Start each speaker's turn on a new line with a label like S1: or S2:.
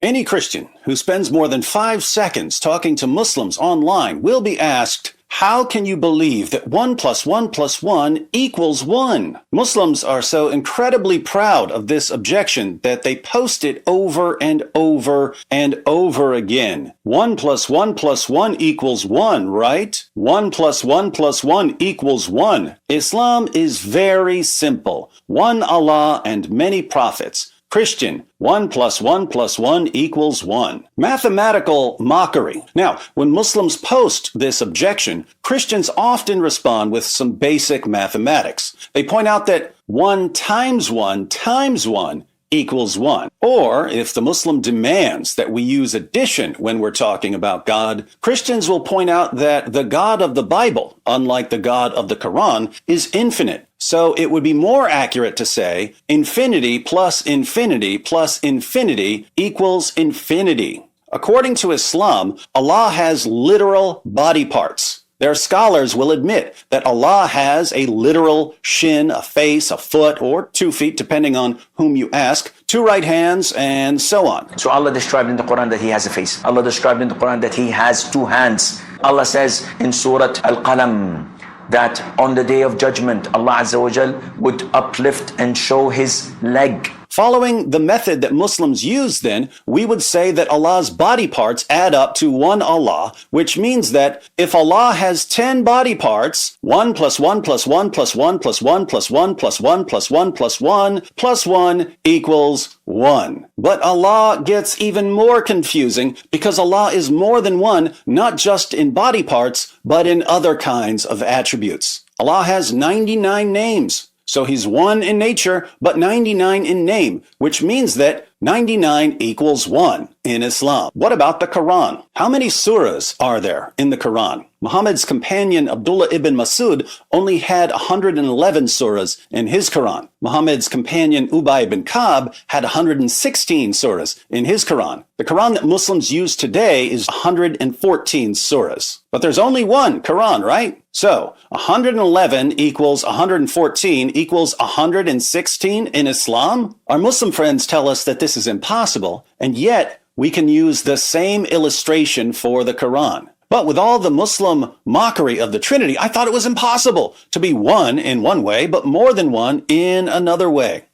S1: Any Christian who spends more than 5 seconds talking to Muslims online will be asked, how can you believe that 1 plus 1 plus 1 equals 1? Muslims are so incredibly proud of this objection that they post it over and over and over again. 1 plus 1 plus 1 equals 1, right? 1 plus 1 plus 1 equals 1. Islam is very simple. One Allah and many prophets. Christian, 1 plus 1 plus 1 equals 1. Mathematical mockery. Now, when Muslims post this objection, Christians often respond with some basic mathematics. They point out that 1 times 1 times 1 equals 1. Or, if the Muslim demands that we use addition when we're talking about God, Christians will point out that the God of the Bible, unlike the God of the Quran, is infinite. So it would be more accurate to say infinity plus infinity plus infinity equals infinity. According to Islam, Allah has literal body parts. Their scholars will admit that Allah has a literal shin, a face, a foot, or 2 feet, depending on whom you ask, 2 right hands, and so on.
S2: So Allah described in the Quran that He has a face. Allah described in the Quran that He has 2 hands. Allah says in Surah Al-Qalam that on the day of judgment, Allah Azza wa Jal would uplift and show His leg.
S1: Following the method that Muslims use, then, we would say that Allah's body parts add up to one Allah, which means that if Allah has 10 body parts, 1 plus 1 plus 1 plus 1 plus 1 plus 1 plus 1 plus 1 plus 1 plus 1 equals 1. But Allah gets even more confusing because Allah is more than one, not just in body parts, but in other kinds of attributes. Allah has 99 names. So He's one in nature, but 99 in name, which means that 99 equals 1 in Islam. What about the Quran? How many surahs are there in the Quran? Muhammad's companion Abdullah ibn Masud only had 111 surahs in his Quran. Muhammad's companion Ubay ibn Ka'b had 116 surahs in his Quran. The Quran that Muslims use today is 114 surahs. But there's only one Quran, right? So 111 equals 114 equals 116 in Islam? Our Muslim friends tell us that this is impossible, and yet we can use the same illustration for the Quran. But with all the Muslim mockery of the Trinity, I thought it was impossible to be one in one way, but more than one in another way.